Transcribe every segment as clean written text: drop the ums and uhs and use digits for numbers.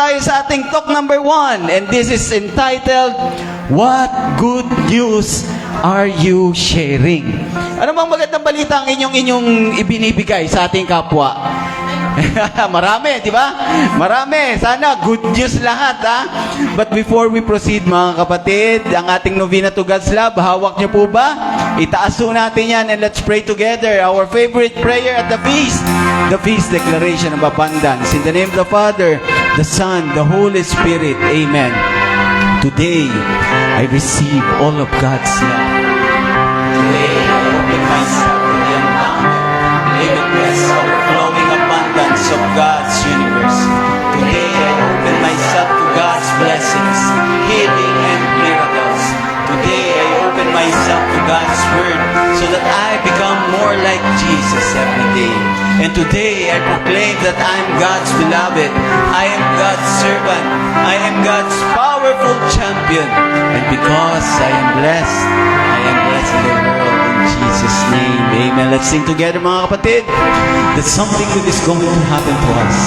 tayo sa ating talk number 1. And this is entitled, What Good News Are You Sharing? Ano bang magandang balita ang inyong ibinibigay sa ating kapwa? Marami, di ba? Marami. Sana good news lahat, ha? But before we proceed, mga kapatid, ang ating novena to God's love, hawak niyo po ba? Itaas po natin yan and let's pray together. Our favorite prayer at the feast declaration of abundance. In the name of the Father, the Son, the Holy Spirit. Amen. Today, I receive all of God's love. Today, I open myself to the unbounded, limitless, overflowing abundance of God's universe. Today, I open myself to God's blessings, healing, and miracles. Today, I open myself to God's word so that I become more like Jesus every day. And today, I proclaim that I am God's beloved. I am God's servant. I am God's powerful champion. And because I am blessed in the world in Jesus' name. Amen. Let's sing together, mga kapatid, that something good is going to happen to us.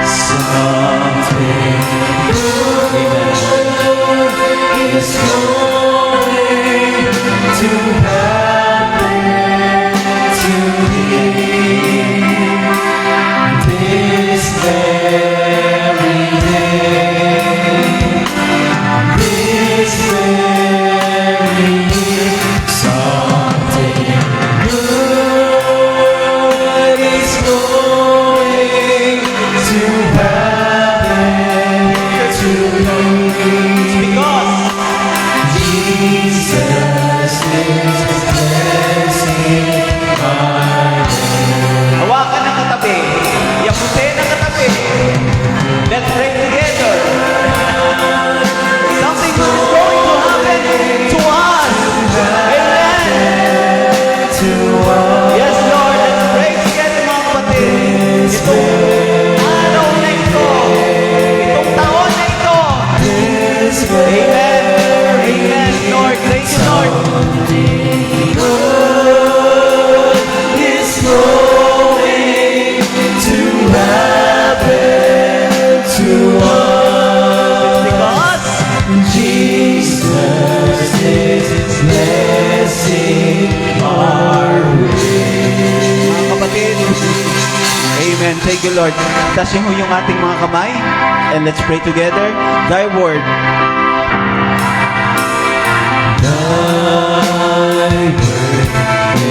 Something good, amen, is going to happen to me this very day. This very day, something good is going to happen to you. Because Jesus is blessing my day. Hawakan ng katabi. Yaputin ng katabi. Let's pray together. Something good is going to happen to us. Amen. Yes, Lord. Let's pray together, mga kapatid. Itong araw na ito. Itong taon na ito. Amen. Amen, Lord. Thank you, Lord. Good is going to happen to us. Because Jesus is blessing our way. Mga kapatid, amen. Thank you, Lord. Tasin mo yung ating mga kamay and let's pray together. Thy word. Thy word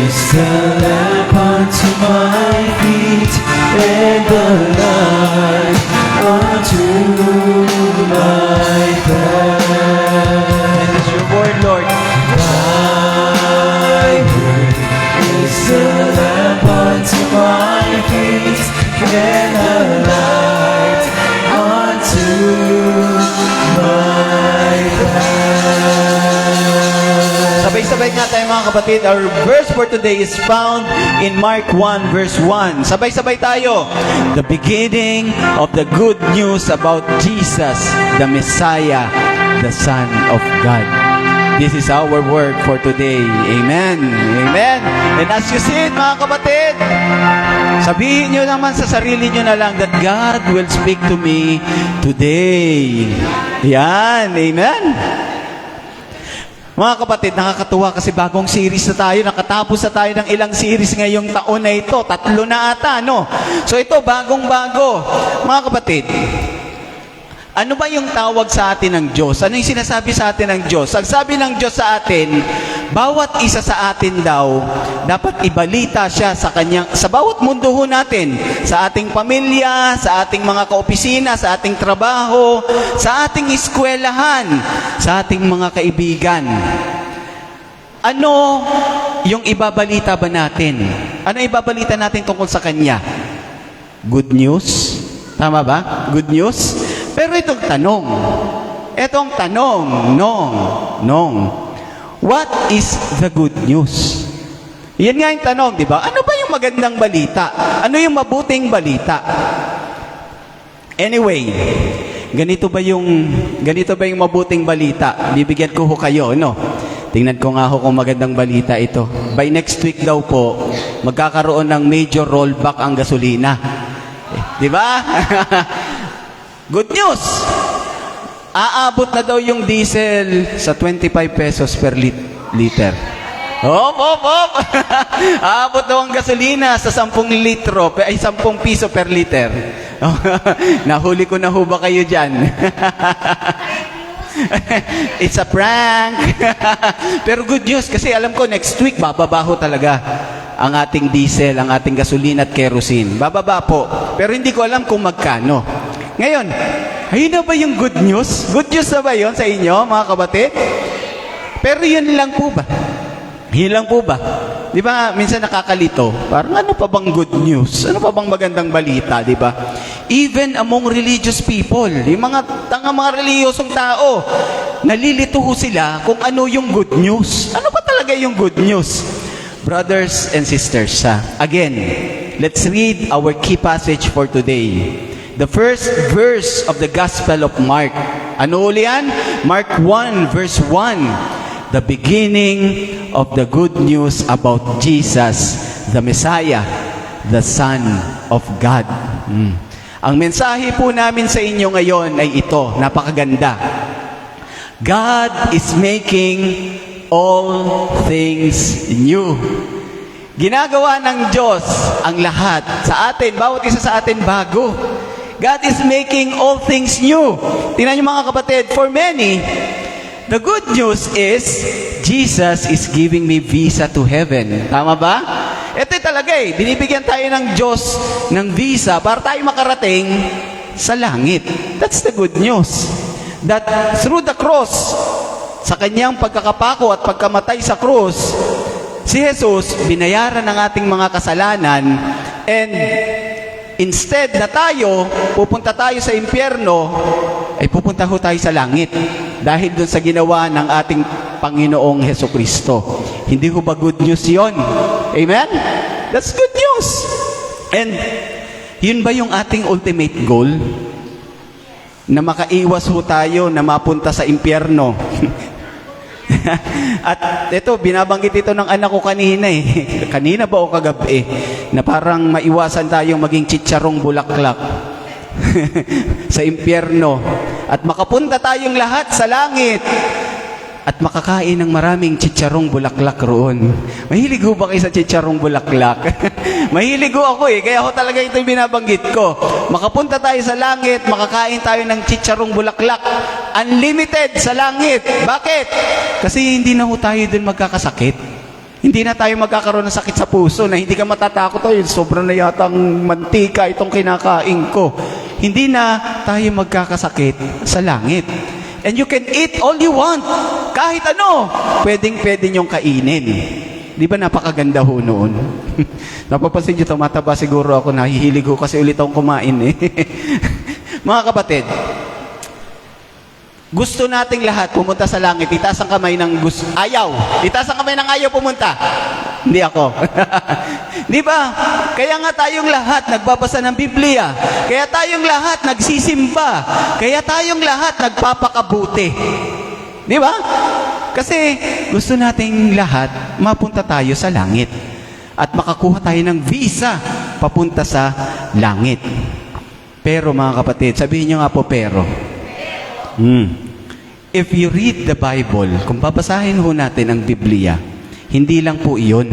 is the lamp unto my feet and the light unto my path. And it's your word, Lord. Thy word is the lamp unto my feet and the light unto my path. Sabay-sabay nga tayo, mga kapatid. Our verse for today is found in Mark 1 verse 1. Sabay-sabay tayo. The beginning of the good news about Jesus, the Messiah, the Son of God. This is our word for today. Amen. Amen. And as you see it, mga kapatid, sabihin nyo naman sa sarili nyo na lang that God will speak to me today. Yan. Amen. Mga kapatid, nakakatuwa kasi bagong series na tayo. Nakatapos na tayo ng ilang series ngayong taon na ito. 3 na ata, no? So ito, bagong-bago. Mga kapatid, ano ba yung tawag sa atin ng Diyos? Ano yung sinasabi sa atin ng Diyos? Ang sabi ng Diyos sa atin, bawat isa sa atin daw, dapat ibalita siya sa bawat mundo ho natin, sa ating pamilya, sa ating mga kaopisina, sa ating trabaho, sa ating eskwelahan, sa ating mga kaibigan. Ano yung ibabalita ba natin? Ano ibabalita natin tungkol sa Kanya? Good news? Tama ba? Good news? Pero itong tanong, what is the good news? Yan nga yung tanong, di ba? Ano ba yung magandang balita? Ano yung mabuting balita? Anyway, ganito ba yung mabuting balita? Bibigyan ko ho kayo, no? Tingnan ko nga ho kung magandang balita ito. By next week daw po, magkakaroon ng major rollback ang gasolina. Di ba? Good news! Aabot na daw yung diesel sa 25 pesos per liter. Hop, hop, hop! Aabot daw ang gasolina sa 10 litro, 10 piso per liter. Nahuli ko na ho ba kayo dyan? It's a prank. Pero good news, kasi alam ko next week bababaho talaga ang ating diesel, ang ating gasolina at kerosene. Bababa po. Pero hindi ko alam kung magkano. Ngayon, ayun na ba yung good news? Good news na ba yun sa inyo, mga kabatid? Pero yun lang po ba? Yun lang po ba? Di ba, minsan nakakalito. Parang ano pa bang good news? Ano pa bang magandang balita, di ba? Even among religious people, yung mga reliyosong tao, nalilito ho sila kung ano yung good news. Ano pa talaga yung good news? Brothers and sisters, again, let's read our key passage for today. The first verse of the Gospel of Mark. Ano uli yan? Mark 1 verse 1. The beginning of the good news about Jesus, the Messiah, the Son of God. Ang mensahe po namin sa inyo ngayon ay ito, napakaganda. God is making all things new. Ginagawa ng Diyos ang lahat sa atin, bawat isa sa atin bago. God is making all things new. Tingnan niyo mga kapatid, for many, the good news is, Jesus is giving me visa to heaven. Tama ba? Ito talaga binibigyan tayo ng Diyos ng visa para tayo makarating sa langit. That's the good news. That through the cross, sa kanyang pagkakapako at pagkamatay sa krus, si Jesus, binayaran ng ating mga kasalanan, and instead na tayo, pupunta tayo sa impyerno, ay pupunta ho tayo sa langit. Dahil dun sa ginawa ng ating Panginoong Hesukristo. Hindi ho ba good news yon? Amen? That's good news. And yun ba yung ating ultimate goal? Na makaiwas ho tayo na mapunta sa impyerno. At ito, binabanggit ito ng anak ko kanina Kanina ba o kagabi? Na parang maiwasan tayong maging chicharong bulaklak sa impyerno. At makapunta tayong lahat sa langit. At makakain ng maraming chicharong bulaklak roon. Mahilig ho ba kayo sa chicharong bulaklak? Mahilig ho ako kaya ho talaga ito yung binabanggit ko. Makapunta tayo sa langit, makakain tayo ng chicharong bulaklak. Unlimited sa langit. Bakit? Kasi hindi na ho tayo dun magkakasakit. Hindi na tayo magkakaroon ng sakit sa puso na hindi ka matatakot, sobrang na yatang mantika itong kinakain ko. Hindi na tayo magkakasakit sa langit. And you can eat all you want. Kahit ano, pwede niyong kainin. Di ba napakaganda ho noon? Napapansin niyo, tumataba siguro ako, nahihilig ho kasi ulit akong kumain Mga kapatid, gusto nating lahat pumunta sa langit. Itaas ang kamay ng ayaw. Itaas ang kamay ng ayaw pumunta. Hindi ako. Di ba? Kaya nga tayong lahat nagbabasa ng Biblia. Kaya tayong lahat nagsisimba. Kaya tayong lahat nagpapakabuti. Di ba? Kasi gusto nating lahat mapunta tayo sa langit. At makakuha tayo ng visa papunta sa langit. Pero mga kapatid, sabihin nyo nga po pero. If you read the Bible, kung babasahin ho natin ang Biblia, hindi lang po iyon.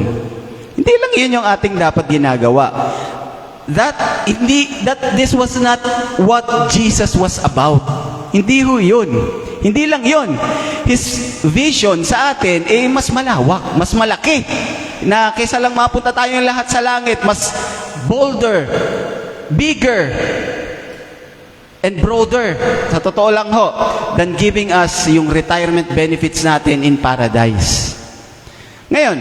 Hindi lang iyon yung ating dapat ginagawa. That this was not what Jesus was about. Hindi ho yun. Hindi lang yun. His vision sa atin mas malawak, mas malaki. Na kaysa lang mapunta tayong lahat sa langit, mas bolder, bigger, and broader, sa totoo lang ho, than giving us yung retirement benefits natin in paradise. Ngayon,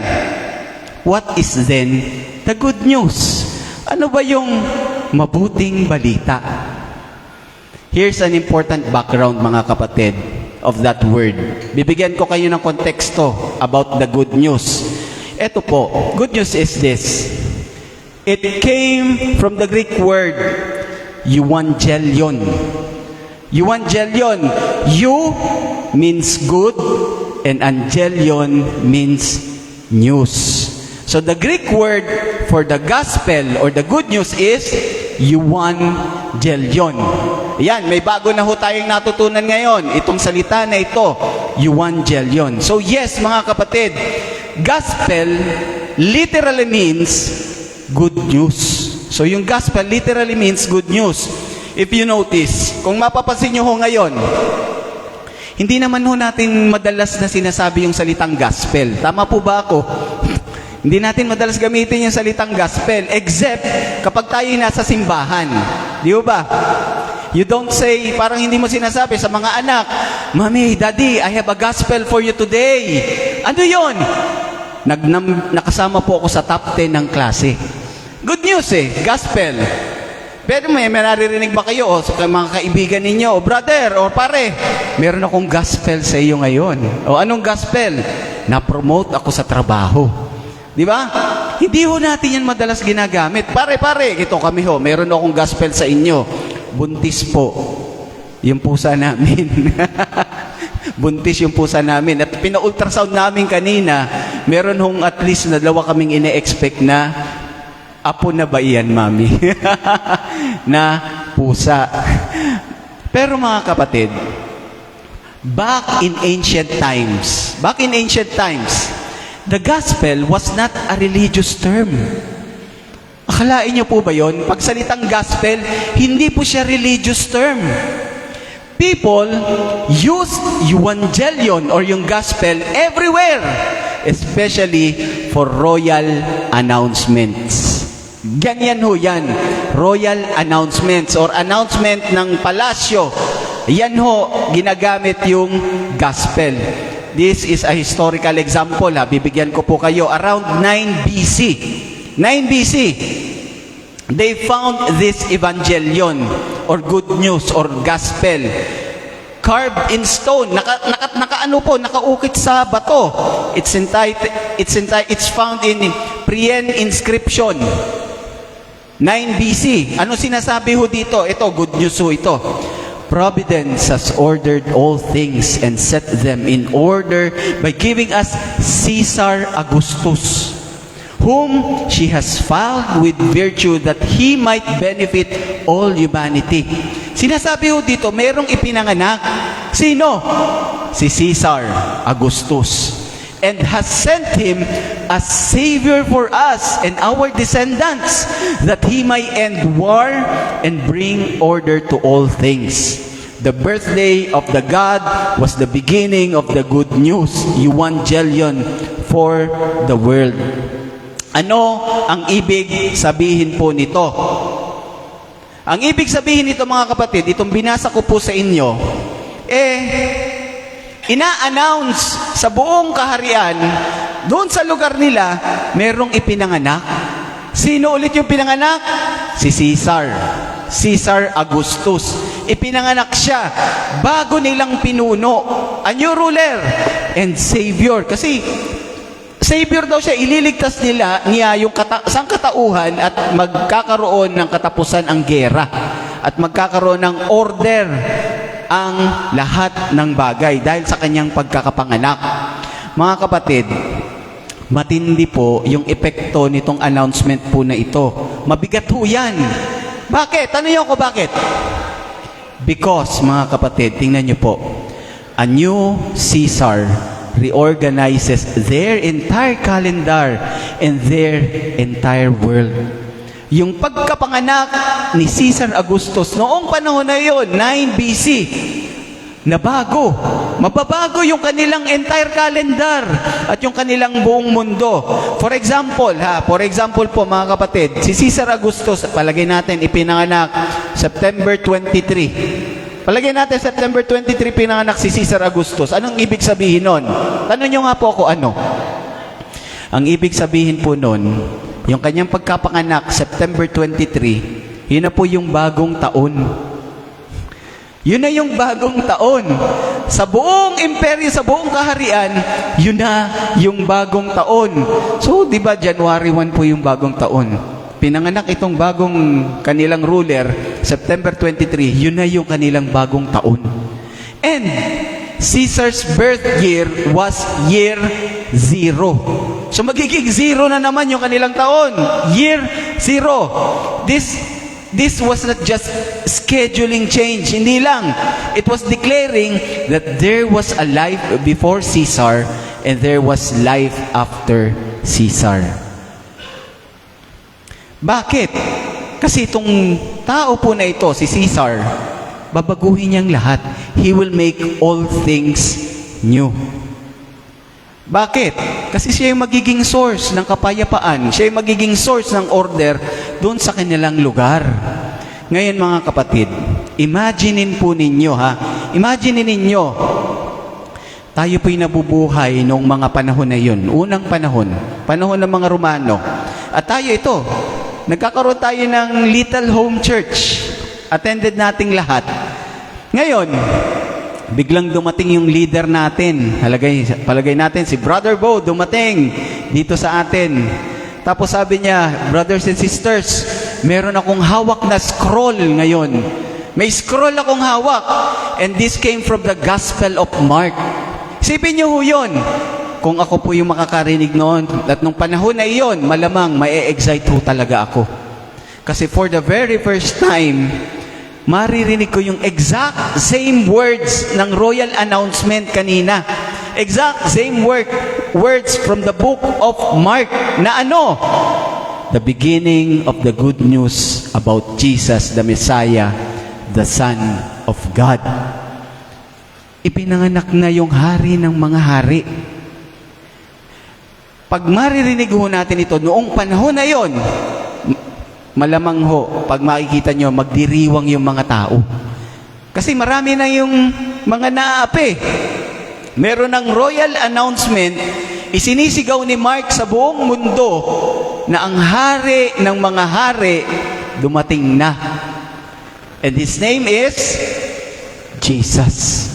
what is then the good news? Ano ba yung mabuting balita? Here's an important background, mga kapatid, of that word. Bibigyan ko kayo ng konteksto about the good news. Ito po, good news is this. It came from the Greek word euangelion. Euangelion. Eu means good and angelion means news. So the Greek word for the gospel or the good news is euangelion. Yan, may bago na ho tayong natutunan ngayon. Itong salita na ito, Evangelion. So yes, mga kapatid, gospel literally means good news. So yung gospel literally means good news. If you notice, kung mapapansin nyo ho ngayon, hindi naman ho natin madalas na sinasabi yung salitang gospel. Tama po ba ako? Hindi natin madalas gamitin yung salitang gospel, except kapag tayo nasa simbahan. Di ba? You don't say, parang hindi mo sinasabi sa mga anak, Mommy, Daddy, I have a gospel for you today. Ano yun? Nakasama po ako sa top 10 ng klase. Good news gospel. Pero may naririnig ba kayo sa mga kaibigan ninyo, brother o pare, meron akong gospel sa iyo ngayon. O anong gospel? Na-promote ako sa trabaho. Di ba? Hindi ho natin yan madalas ginagamit. Pare, ito kami ho, meron akong gospel sa inyo. Buntis po. Yung pusa namin. Buntis yung pusa namin. At pina-ultrasound namin kanina, meron hong at least na 2 kaming ine-expect na apo na ba iyan, Mami? na pusa. Pero mga kapatid, back in ancient times, the gospel was not a religious term. Akalain niyo po ba yon? Pag salitang gospel, hindi po siya religious term. People use Evangelion or yung gospel everywhere, especially for royal announcements. Ganyan ho yan, royal announcements or announcement ng palasyo. Yan ho, ginagamit yung gospel. This is a historical example. Bibigyan ko po kayo. Around 9 BC. 9 BC. They found this Evangelion or good news or gospel carved in stone. Nakaukit sa bato. It's found in Priene inscription. 9 BC. Ano sinasabi ho dito? Ito, good news ho ito. Providence has ordered all things and set them in order by giving us Caesar Augustus, whom she has filed with virtue that he might benefit all humanity. Sinasabi ho dito, merong ipinanganak. Sino? Si Caesar Augustus. And has sent him as Savior for us and our descendants, that he might end war and bring order to all things. The birthday of the God was the beginning of the good news, Evangelion, for the world. Ano ang ibig sabihin po nito? Ang ibig sabihin nito, mga kapatid, itong binasa ko po sa inyo, ina-announce sa buong kaharian, doon sa lugar nila, merong ipinanganak. Sino ulit yung pinanganak? Si Caesar Augustus. Ipinanganak siya bago nilang pinuno. A new ruler and Savior. Kasi Savior daw siya, ililigtas niya yung sangkatauhan at magkakaroon ng katapusan ang gera. At magkakaroon ng order ang lahat ng bagay dahil sa kanyang pagkakapanganak. Mga kapatid, matindi po yung epekto nitong announcement po na ito. Mabigat po yan. Bakit? Tanong ko bakit? Because, mga kapatid, tingnan niyo po, a new Caesar reorganizes their entire calendar and their entire world. Yung pagkapanganak ni Caesar Augustus noong panahon na yon, 9 BC, nabago. Mababago yung kanilang entire calendar at yung kanilang buong mundo. For example po mga kapatid, si Caesar Augustus, palagay natin ipinanganak September 23. Palagay natin September 23 pinanganak si Caesar Augustus. Anong ibig sabihin nun? Tanong nyo nga po ako ano? Ang ibig sabihin po nun, yung kanyang pagkapanganak, September 23, yun na po yung bagong taon. Yun na yung bagong taon. Sa buong imperyo, sa buong kaharian, yun na yung bagong taon. So, di ba, January 1 po yung bagong taon. Pinanganak itong bagong kanilang ruler, September 23, yun na yung kanilang bagong taon. And, Caesar's birth year was year 0. So magiging 0 na naman yung kanilang taon. Year 0. This this was not just scheduling change. Hindi lang. It was declaring that there was a life before Caesar and there was life after Caesar. Bakit? Kasi itong tao po na ito, si Caesar, babaguhin niyang lahat. He will make all things new. Bakit? Kasi siya yung magiging source ng kapayapaan. Siya yung magiging source ng order doon sa kanilang lugar. Ngayon mga kapatid, imaginin po ninyo Imaginin ninyo, tayo po'y nabubuhay noong mga panahon na yun. Unang panahon ng mga Romano. At tayo ito, nagkakaroon tayo ng little home church. Attended nating lahat. Ngayon, biglang dumating yung leader natin. Palagay natin, si Brother Bo dumating dito sa atin. Tapos sabi niya, brothers and sisters, meron akong hawak na scroll ngayon. May scroll akong hawak. And this came from the Gospel of Mark. Isipin niyo ho yun. Kung ako po yung makakarinig noon, at nung panahon na iyon, malamang ma-excite ho talaga ako. Kasi for the very first time, maririnig ko yung exact same words ng royal announcement kanina. Exact same words from the book of Mark na ano? The beginning of the good news about Jesus, the Messiah, the Son of God. Ipinanganak na yung hari ng mga hari. Pag maririnig ho natin ito, noong panahon na yon, malamang ho, pag makikita nyo, magdiriwang yung mga tao. Kasi marami na yung mga naapi. Meron ng royal announcement, isinisigaw ni Mark sa buong mundo na ang hari ng mga hari dumating na. And his name is Jesus.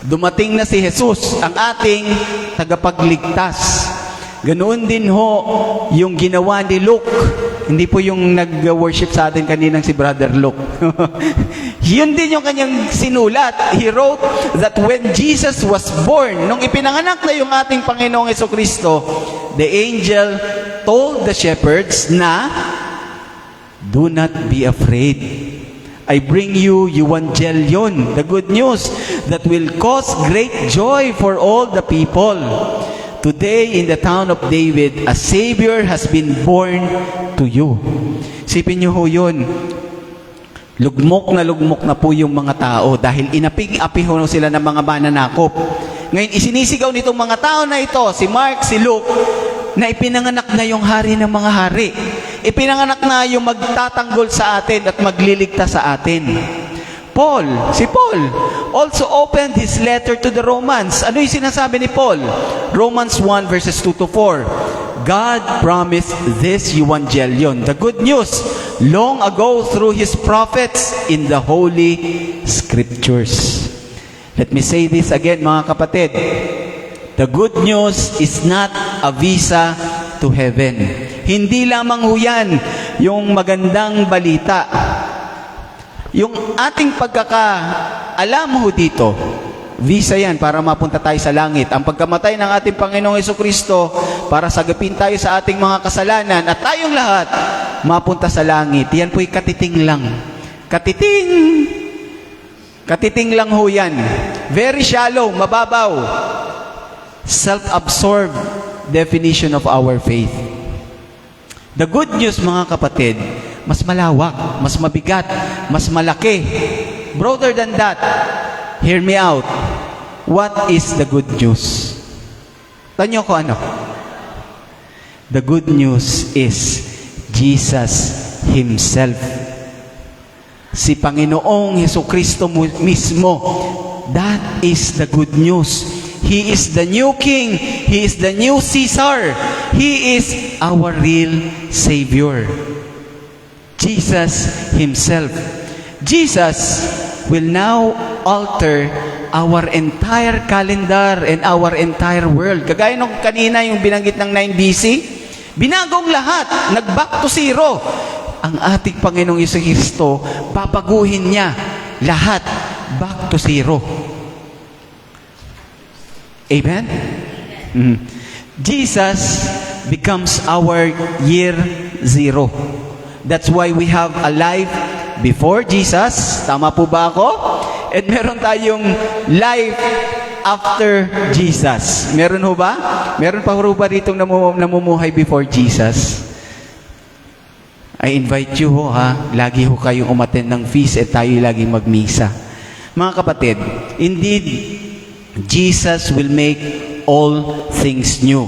Dumating na si Jesus, ang ating tagapagligtas. Ganoon din ho yung ginawa ni Luke. Hindi po yung nag-worship sa atin kaninang si Brother Luke. Yun din yung kanyang sinulat. He wrote that when Jesus was born, nung ipinanganak na yung ating Panginoong Jesucristo, the angel told the shepherds na, do not be afraid. I bring you Evangelion, the good news that will cause great joy for all the people. Today, in the town of David, a Savior has been born to you. Sipin niyo ho yun. Lugmok na po yung mga tao dahil inapig-api ho sila ng mga mananakop. Ngayon, isinisigaw nitong mga tao na ito, si Mark, si Luke, na ipinanganak na yung hari ng mga hari. Ipinanganak na yung magtatanggol sa atin at magliligtas sa atin. Si Paul, also opened his letter to the Romans. Ano yung sinasabi ni Paul? Romans 1 verses 2 to 4. God promised this Evangelion, the good news, long ago through His prophets in the Holy Scriptures. Let me say this again, mga kapatid. The good news is not a visa to heaven. Hindi lamang ho yan yung magandang balita. Yung ating pagkakaalam ho dito, visa yan para mapunta tayo sa langit. Ang pagkamatay ng ating Panginoong Jesucristo para sagapin tayo sa ating mga kasalanan at tayong lahat mapunta sa langit. Yan po'y katiting lang. Katiting lang ho yan. Very shallow, mababaw. Self-absorbed definition of our faith. The good news, mga kapatid, mas malawak, mas mabigat, mas malaki. Broader than that, hear me out. What is the good news? Tanyo ko ano? The good news is Jesus Himself. Si Panginoong Jesucristo mismo. That is the good news. He is the new King. He is the new Caesar. He is our real Savior. Jesus Himself. Jesus will now alter our entire calendar and our entire world. Kagaya nung kanina yung binanggit ng 9 BC, binagong lahat, nag-back to zero. Ang ating Panginoong Jesucristo, babaguhin niya lahat, back to zero. Amen? Jesus becomes our year zero. That's why we have a life before Jesus. Tama po ba ako? At meron tayong life after Jesus. Meron ho ba? Meron pa ho ba ditong namumuhay before Jesus? I invite you ho ha. Lagi ho kayong umattend ng feast at tayo laging magmisa. Mga kapatid, indeed, Jesus will make all things new.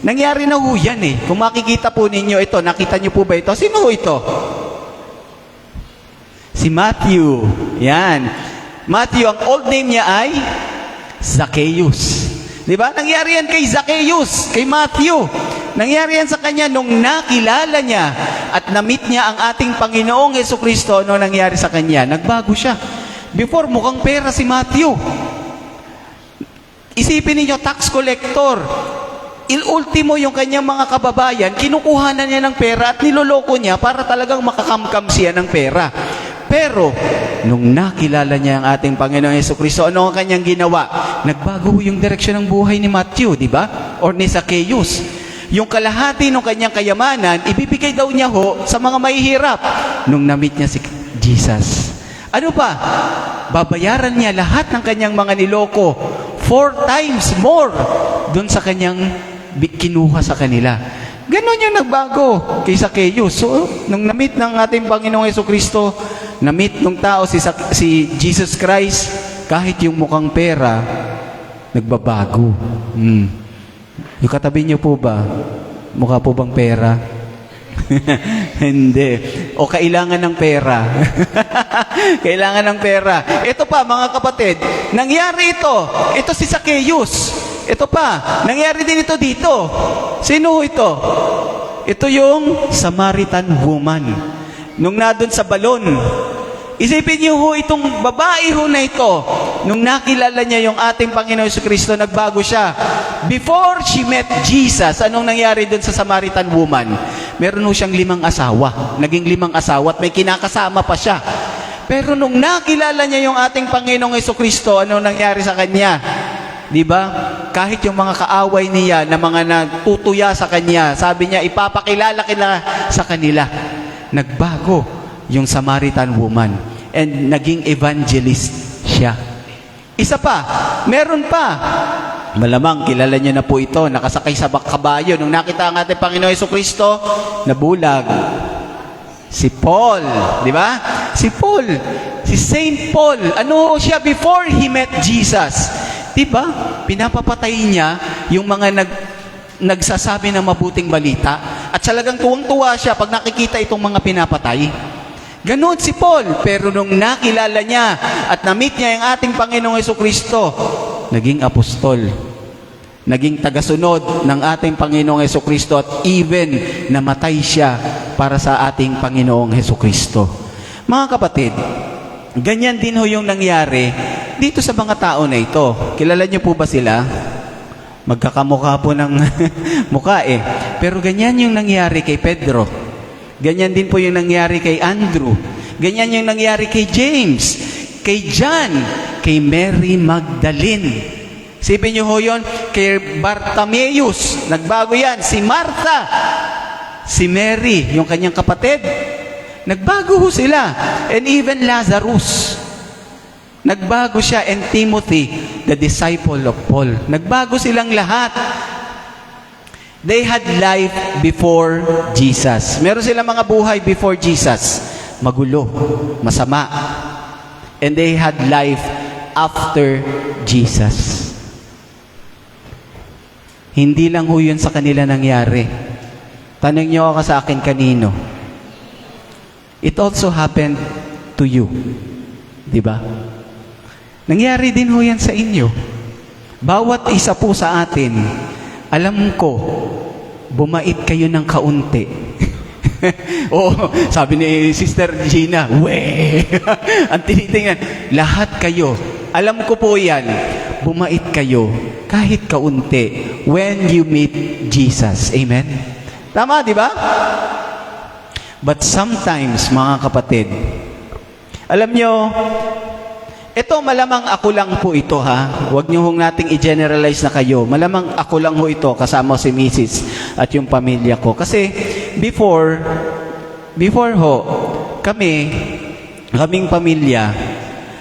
Nangyari na ho yan eh. Kung makikita po ninyo ito, nakita nyo po ba ito? Sino ho ito? Si Matthew. Yan. Matthew, ang old name niya ay Zacchaeus. Di ba? Nangyari yan kay Zacchaeus, kay Matthew. Nangyari yan sa kanya nung nakilala niya at na-meet niya ang ating Panginoong Jesucristo. Ano nangyari sa kanya? Nagbago siya. Before, mukhang pera si Matthew. Isipin niyo, tax collector. Ultimo yung kanyang mga kababayan, kinukuhanan niya ng pera at niloloko niya para talagang makakamkam siya ng pera. Pero, nung nakilala niya ang ating Panginoong Jesucristo, ano ang kanyang ginawa? Nagbago yung direksyon ng buhay ni Matthew, di ba? Or ni Zacchaeus. Yung kalahati ng kanyang kayamanan, ibibigay daw niya ho sa mga mahihirap. Nung na-meet niya si Jesus. Ano pa? Babayaran niya lahat ng kanyang mga niloko 4 times more dun sa kanyang kinuha sa kanila. Ganon yung nagbago kay Zacchaeus. So, nung na-meet ng ating Panginoong Jesucristo, na-meet ng tao si Jesus Christ, kahit yung mukhang pera, nagbabago. Yung katabi niyo po ba? Mukha po bang pera? Hindi. O kailangan ng pera. Kailangan ng pera. Ito pa, mga kapatid, nangyari ito. Ito si Zacchaeus. Ito pa, nangyari din ito dito. Sino ito? Ito yung Samaritan woman. Nung nadun sa balon, isipin niyo ho, itong babae ho na ito, nung nakilala niya yung ating Panginoon Jesucristo, nagbago siya. Before she met Jesus, anong nangyari dun sa Samaritan woman? Meron ho siyang 5 asawa. Naging 5 asawa at may kinakasama pa siya. Pero nung nakilala niya yung ating Panginoong Jesucristo, anong nangyari sa kanya? Di ba? Kahit yung mga kaaway niya na mga nagtutuya sa kanya, sabi niya, ipapakilala kila sa kanila. Nagbago yung Samaritan woman. And naging evangelist siya. Isa pa, meron pa. Malamang kilala niyo na po ito, nakasakay sa kabayo. Nung nakita ang ating Panginoon Jesucristo, nabulag. Si Paul, di ba? Si Paul, si Saint Paul. Ano siya before he met Jesus? Di ba? Pinapapatay niya yung mga nagsasabi ng mabuting balita. At talagang tuwang-tuwa siya pag nakikita itong mga pinapatay. Ganon si Paul. Pero nung nakilala niya at na-meet niya yung ating Panginoong Jesucristo, naging apostol. Naging tagasunod ng ating Panginoong Jesucristo at even namatay siya para sa ating Panginoong Jesucristo. Mga kapatid, ganyan din ho yung nangyari dito sa mga tao na ito. Kilala niyo po ba sila? Magkakamukha po ng mukha eh. Pero ganyan yung nangyari kay Pedro. Ganyan din po yung nangyari kay Andrew. Ganyan yung nangyari kay James, kay John, kay Mary Magdalene. Sipin niyo ho yun, kay Bartimaeus. Nagbago yan. Si Martha, si Mary, yung kanyang kapatid. Nagbago ho sila. And even Lazarus. Nagbago siya, and Timothy, the disciple of Paul. Nagbago silang lahat. They had life before Jesus. Meron silang mga buhay before Jesus. Magulo, masama. And they had life after Jesus. Hindi lang ho yun sa kanila nangyari. Tanong niyo ako sa akin kanino. It also happened to you. Di ba? Nangyari din ho yan sa inyo. Bawat isa po sa atin, alam ko, bumait kayo ng kaunti. Oo, sabi ni Sister Gina, weh! Ang tinitingnan, lahat kayo, alam ko po yan, bumait kayo, kahit kaunti, when you meet Jesus. Amen? Tama, di ba? But sometimes, mga kapatid, alam nyo, ito malamang ako lang po ito ha. Huwag niyo hong nating i-generalize na kayo. Malamang ako lang ho ito kasama si Mrs. at yung pamilya ko. Kasi before ho, kami, kaming pamilya,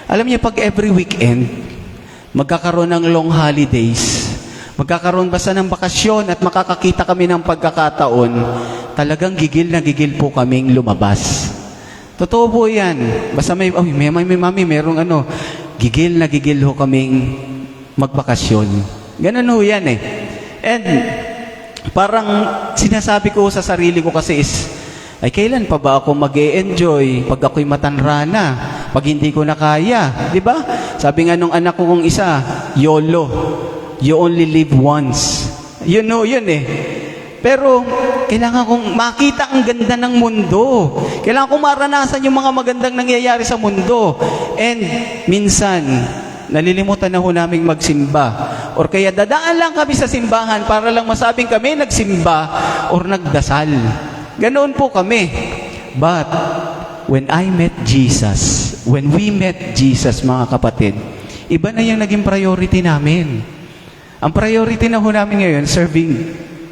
alam niyo, pag every weekend, magkakaroon ng long holidays, magkakaroon basta ng bakasyon at makakakita kami ng pagkakataon, talagang gigil na gigil po kaming lumabas. Totoo po yan. Basta may mami, merong gigil na gigil ho kaming magbakasyon. Ganun ho yan eh. And parang sinasabi ko sa sarili ko kasi ay kailan pa ba ako mag-e-enjoy pag ako'y matanra na, pag hindi ko na kaya, di ba? Sabi nga nung anak ko kong isa, YOLO, you only live once. You know yun eh. Pero kailangan kong makita ang ganda ng mundo. Kailangan kong maranasan yung mga magandang nangyayari sa mundo. And minsan, nalilimutan na ho naming magsimba. Or kaya dadaan lang kami sa simbahan para lang masabing kami nagsimba or nagdasal. Ganoon po kami. But, when I met Jesus, when we met Jesus, mga kapatid, iba na yung naging priority namin. Ang priority na ho namin ngayon, serving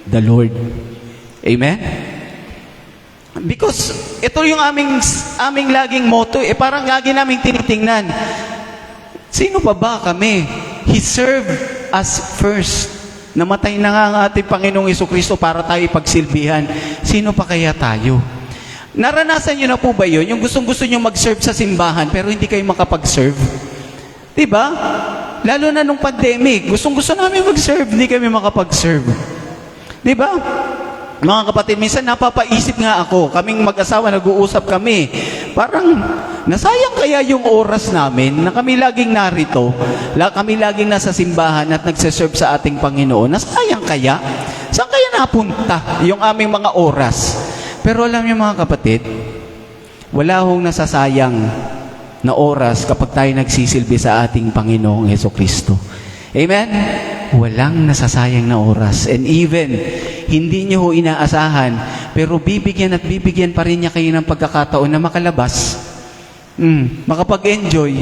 the Lord. Amen? Because, ito yung aming laging motto. Parang lagi naming tinitingnan. Sino pa ba kami? He served us first. Namatay na nga ang ating Panginoong Jesucristo para tayo ipagsilbihan. Sino pa kaya tayo? Naranasan nyo na po ba yun? Yung gustong-gusto nyo mag-serve sa simbahan pero hindi kayo makapag-serve? Diba? Lalo na nung pandemic, gustong-gusto namin mag-serve, hindi kami makapag-serve. Diba? Mga kapatid, minsan napapaisip nga ako, kaming mag-asawa, nag-uusap kami. Parang, nasayang kaya yung oras namin na kami laging narito, kami laging nasa simbahan at nagsiserve sa ating Panginoon. Nasayang kaya? Saan kaya napunta yung aming mga oras? Pero alam niyo mga kapatid, wala hong nasasayang na oras kapag tayo nagsisilbi sa ating Panginoong Jesucristo. Amen? Walang nasasayang na oras. And even, hindi niyo ho inaasahan, pero bibigyan at bibigyan pa rin niya kayo ng pagkakataon na makalabas. Makapag-enjoy.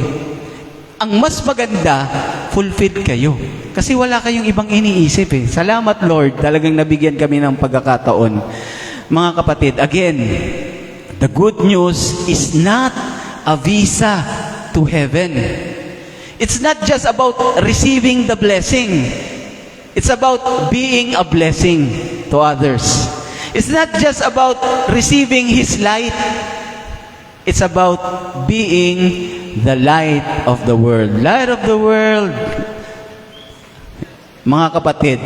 Ang mas maganda, fulfilled kayo. Kasi wala kayong ibang iniisip eh. Salamat Lord, talagang nabigyan kami ng pagkakataon. Mga kapatid, again, the good news is not a visa to heaven. It's not just about receiving the blessing. It's about being a blessing to others. It's not just about receiving His light. It's about being the light of the world. Light of the world. Mga kapatid,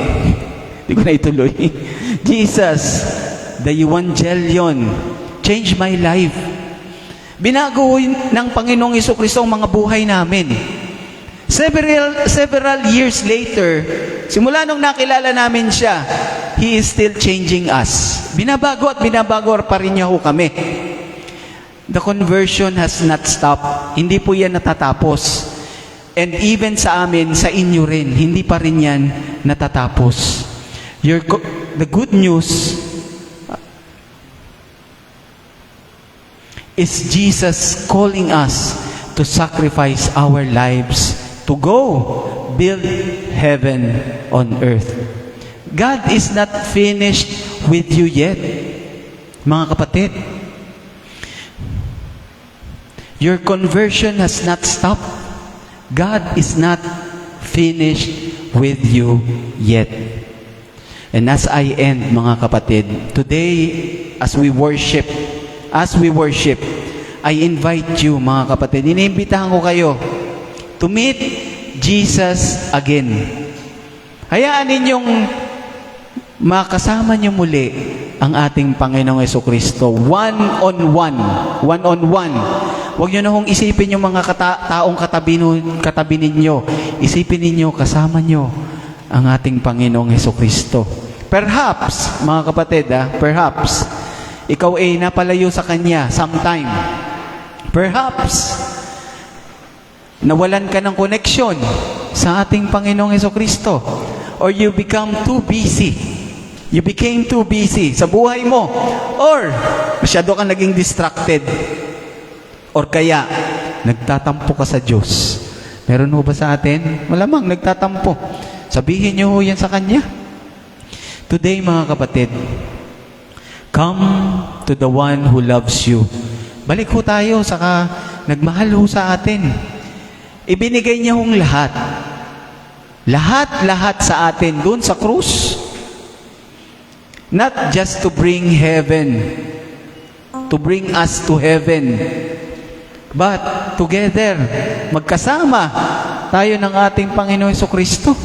hindi ko na ituloy. Jesus, the Evangelion, changed my life. Binago ng Panginoong Jesucristo ang mga buhay namin. Several years later, simula nung nakilala namin siya, He is still changing us. Binabago at binabago pa rin niya ho kami. The conversion has not stopped. Hindi po yan natatapos. And even sa amin, sa inyo rin, hindi pa rin yan natatapos. The good news is Jesus calling us to sacrifice our lives to go build heaven on earth. God is not finished with you yet. Mga kapatid, your conversion has not stopped. God is not finished with you yet. And as I end, mga kapatid, today, as we worship, I invite you, mga kapatid, iniimbitahan ko kayo to meet Jesus again. Hayaan ninyong makasama niyo muli ang ating Panginoong Jesucristo. One-on-one. One-on-one. Huwag niyo na hong isipin yung mga taong katabi ninyo. Isipin ninyo, kasama niyo ang ating Panginoong Jesucristo. Perhaps, mga kapatid, perhaps, ikaw ay napalayo sa Kanya sometime. Perhaps, nawalan ka ng koneksyon sa ating Panginoong Jesucristo. Or you become too busy. You became too busy sa buhay mo. Or, masyado kang naging distracted. Or kaya, nagtatampo ka sa Diyos. Meron ho ba sa atin? Malamang, nagtatampo. Sabihin niyo ho yan sa Kanya. Today, mga kapatid, come to the one who loves you. Balik ho tayo sa nagmahal ho sa atin. Ibinigay niya hong lahat. Lahat sa atin doon sa krus. Not just to bring heaven, to bring us to heaven, but together, magkasama tayo ng ating Panginoon Jesucristo.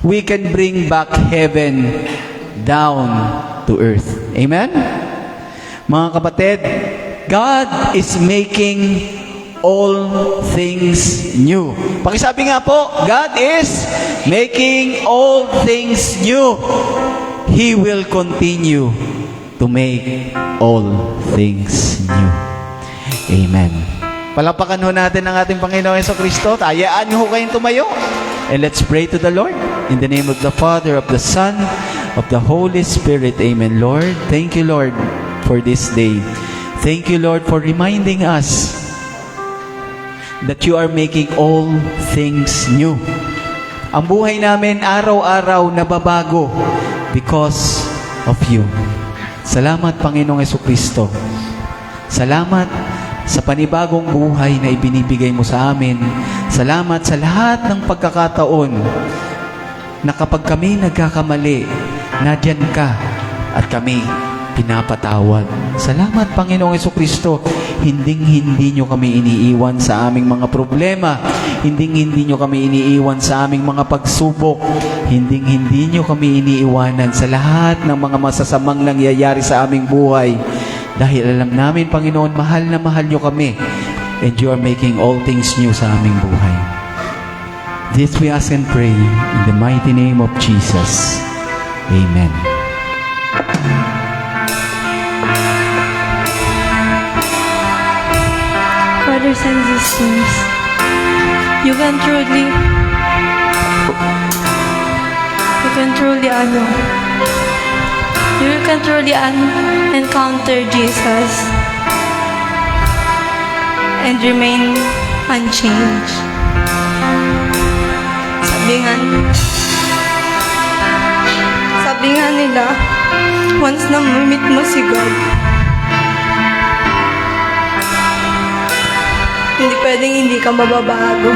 We can bring back heaven down to earth. Amen? Mga kapatid, God is making all things new. Pakisabi nga po, God is making all things new. He will continue to make all things new. Amen. Palapakan ho natin ang ating Panginoon Jesucristo. Tayaan niyo ho kayong tumayo. And let's pray to the Lord. In the name of the Father, of the Son, of the Holy Spirit. Amen. Lord, thank you, Lord, for this day. Thank you, Lord, for reminding us that you are making all things new. Ang buhay namin araw-araw nababago because of you. Salamat, Panginoong Jesucristo. Salamat sa panibagong buhay na ibinibigay mo sa amin. Salamat sa lahat ng pagkakataon na kapag kami nagkakamali, nadyan ka at kami pinapatawad. Salamat, Panginoong Jesucristo. Hinding-hindi nyo kami iniiwan sa aming mga problema. Hinding-hindi nyo kami iniiwan sa aming mga pagsubok. Hinding-hindi nyo kami iniiwanan sa lahat ng mga masasamang nangyayari sa aming buhay. Dahil alam namin, Panginoon, mahal na mahal nyo kami. And you are making all things new sa aming buhay. This we ask and pray in the mighty name of Jesus. Amen. Brothers and sisters, you can truly encounter Jesus and remain unchanged. Sabi nga nila, once na ma-meet mo si God, hindi pwedeng hindi ka mababago.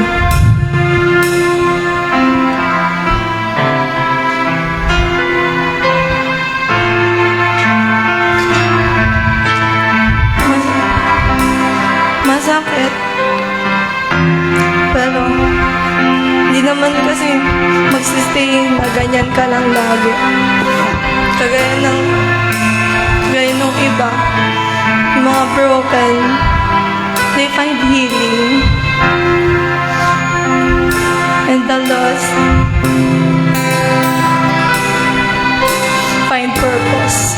Masakit. Pero, hindi naman kasi magsistay na ganyan ka lang lagi. Kagaya nung iba, yung mga broken, they find healing. And the lost find purpose.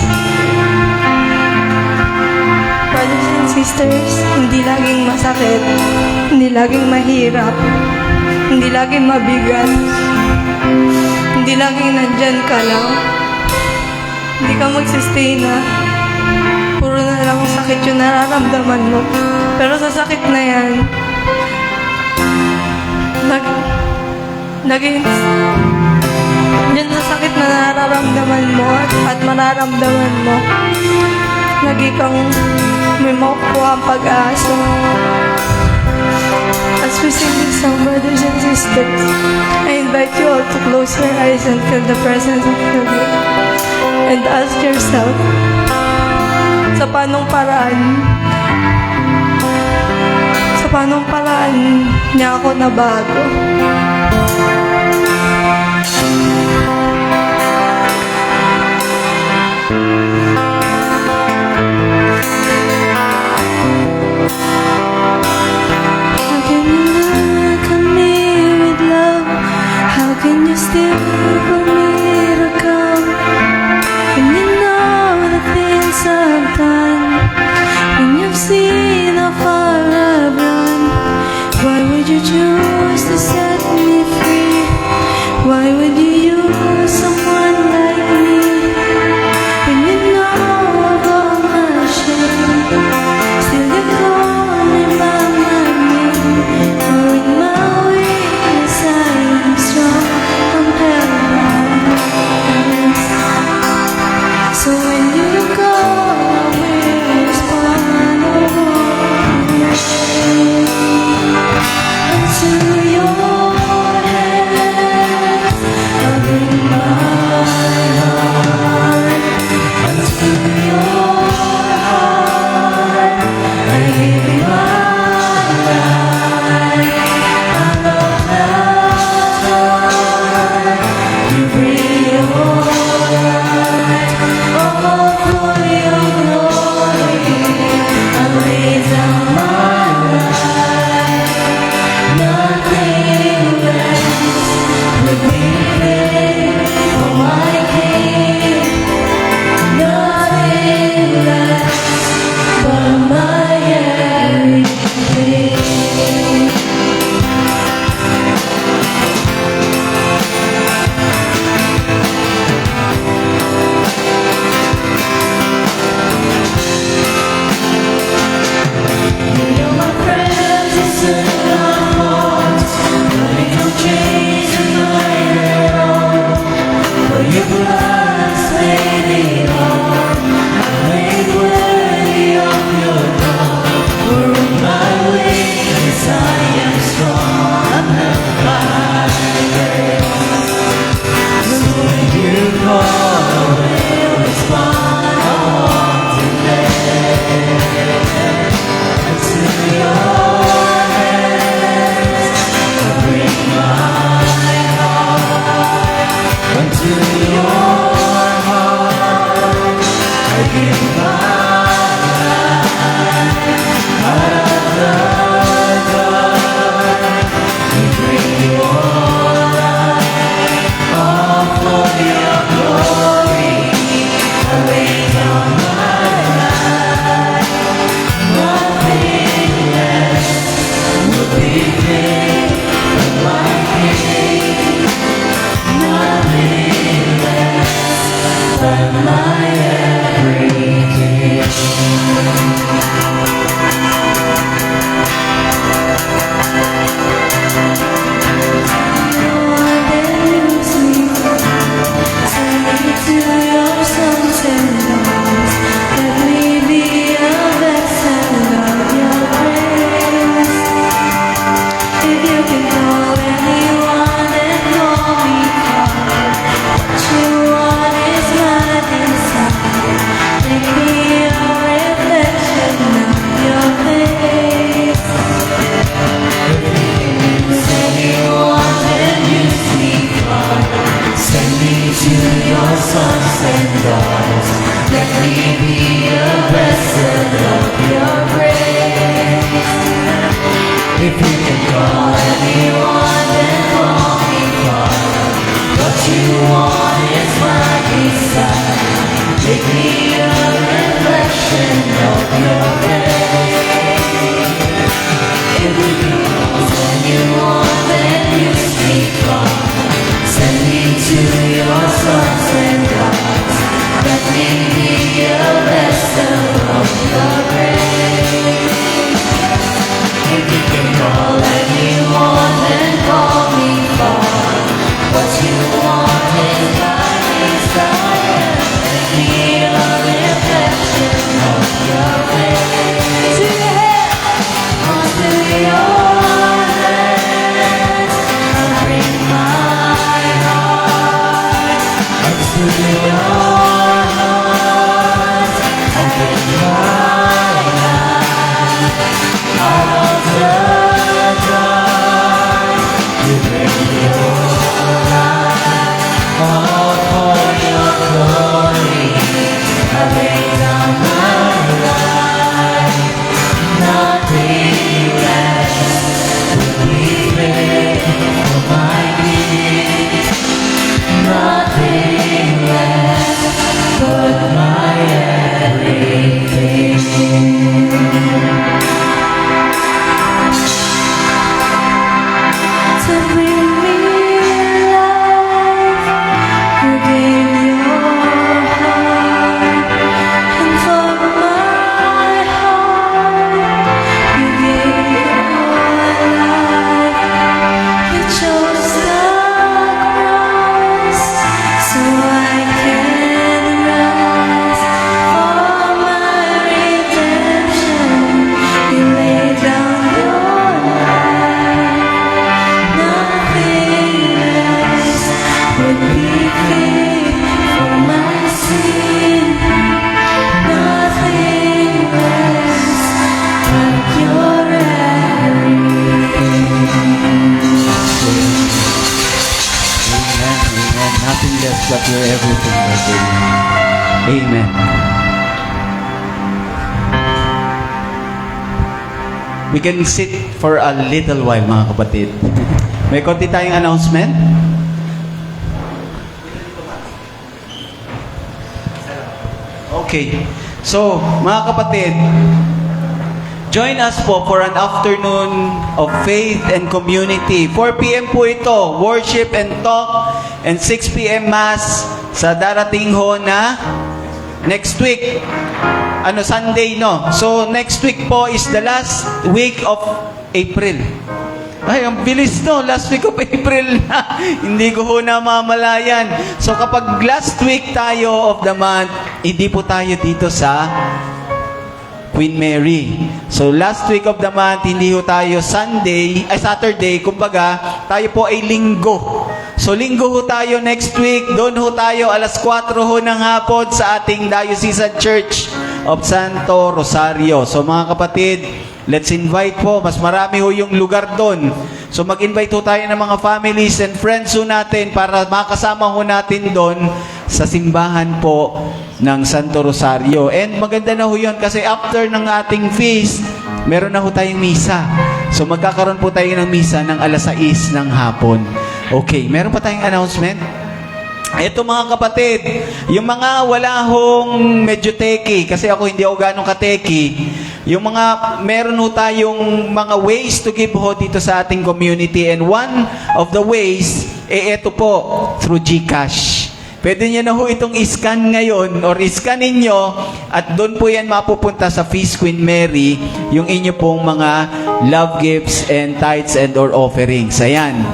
Brothers and sisters, hindi laging masakit, hindi laging mahirap, hindi laging mabigat, hindi laging nandyan ka lang. Hindi ka magsistay na puro na lang sakit yung nararamdaman mo. Pero sa sakit na yan, yan sa sakit na nararamdaman mo at mararamdaman mo, lagi kang may makukuha ang pag-asa. As we sing this song, brothers and sisters, I invite you all to close your eyes and feel the presence of the Lord. And ask yourself, sa paanong paraan niya ako nabago? How can you look at me with love? How can you still for me to come? When you know the things I've done, when you've seen how far I've run, why would you choose to set me free? Why would you use someone like me? When you know of all my shame, still you call me by my name. For in my weakness I am strong, compelled by weakness. So when you call, I will respond. Oh, To bring me life, you gave your heart, and for my heart, you gave your life. You chose the cross, so I can rise. For my redemption, you laid down your life. Nothing else would be fit for my sin. Nothing less but your everything. Amen, amen. Nothing less but your everything, Lord. Amen. We can sit for a little while, mga kapatid. May konti tayong announcement. Okay. So, mga kapatid, join us po for an afternoon of faith and community. 4 p.m. po ito, worship and talk, and 6 p.m. mass sa darating ho na next week. Sunday, no? So, next week po is the last week of April. Ay, ang bilis, no? Last week of April na. Hindi ko ho namamalayan. So, kapag last week tayo of the month, hindi po tayo dito sa Queen Mary. So, last week of the month, hindi ho tayo Saturday, kumbaga, tayo po ay linggo. So, linggo ho tayo next week. Doon ho tayo, 4:00 ho ng hapon sa ating Diocesan Church of Santo Rosario. So, mga kapatid, let's invite po. Mas marami ho yung lugar doon. So, mag-invite ho tayo ng mga families and friends ho natin para makasama ho natin doon sa simbahan po ng Santo Rosario. And maganda na ho yun kasi after ng ating feast, meron na ho tayong misa. So, magkakaroon po tayo ng misa ng 6:00 ng hapon. Okay, meron pa tayong announcement? Ito mga kapatid, yung mga wala hong medyo teki, kasi ako hindi ako ganong kateki, yung mga meron ho tayong mga ways to give ho dito sa ating community, and one of the ways, ito po, through GCash. Pwede nyo na ho itong iscan ngayon, or iskanin nyo, at doon po yan mapupunta sa Feast Queen Mary, yung inyo pong mga love gifts and tithes and or offerings. Ayan.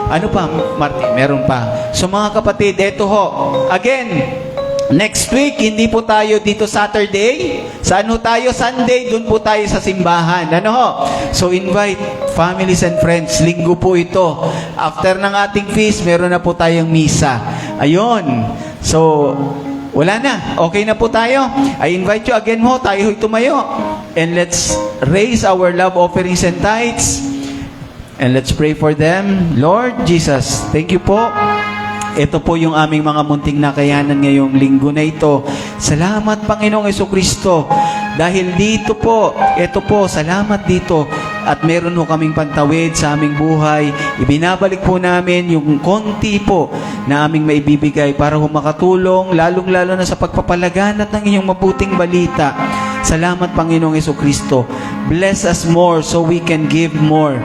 Ano pa, Martin? Meron pa. So mga kapatid, eto ho. Again, next week, hindi po tayo dito Saturday. Saan ho tayo? Sunday, dun po tayo sa simbahan. Ano ho? So invite families and friends. Linggo po ito. After ng ating feast, meron na po tayong misa. Ayun. So, wala na. Okay na po tayo. I invite you again ho. Tayo ho'y tumayo. And let's raise our love offerings and tithes. And let's pray for them. Lord Jesus, thank you po. Ito po yung aming mga munting nakayanan ngayong linggo na ito. Salamat, Panginoong Jesucristo. Dahil dito po, ito po, salamat dito. At meron ho kaming pantawid sa aming buhay. Ibinabalik po namin yung konti po na aming maibibigay para ho makatulong, lalong-lalo na sa pagpapalaganap ng inyong mabuting balita. Salamat, Panginoong Jesucristo. Bless us more so we can give more.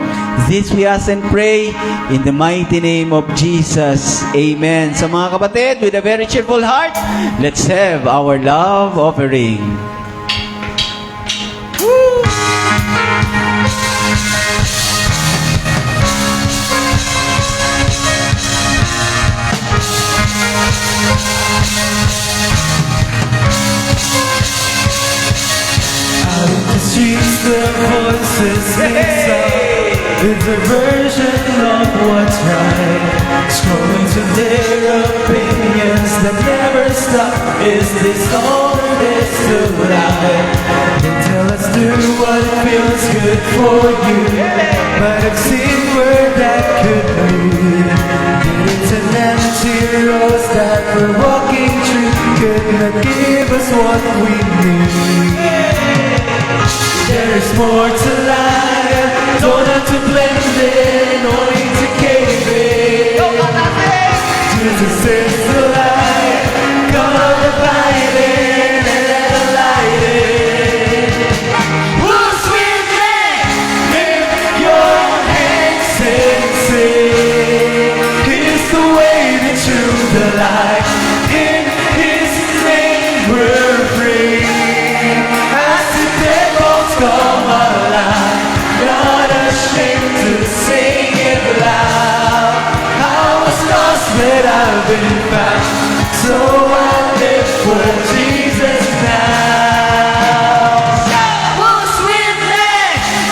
This we ask and pray in the mighty name of Jesus. Amen. So mga kapatid, with a very cheerful heart, let's have our love offering. Out in the streets, the voices sing out. It's a version of what's right. Scrolling to their opinions that never stop. Is this all there is to life? They tell us do what feels good for you, but I've seen where that could what we need. There is more to life. Don't have to blend in, no need to cave in. Jesus is the light. Come on, abide in and let the light in. Who's with me? Lift your hands and sing. He's the way, the truth, the light. In His name we're free. As the dead bones come alive, not ashamed to sing it loud. I was lost, but I've been found. So I live for Jesus now. Who's with me?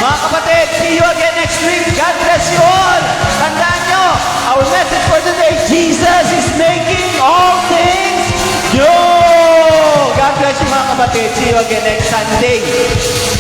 Mga kapatid, see you again next week. God bless you all. Tandaan nyo, our message for today, Jesus is making all things new. God bless you mga kapatid. See you again next Sunday.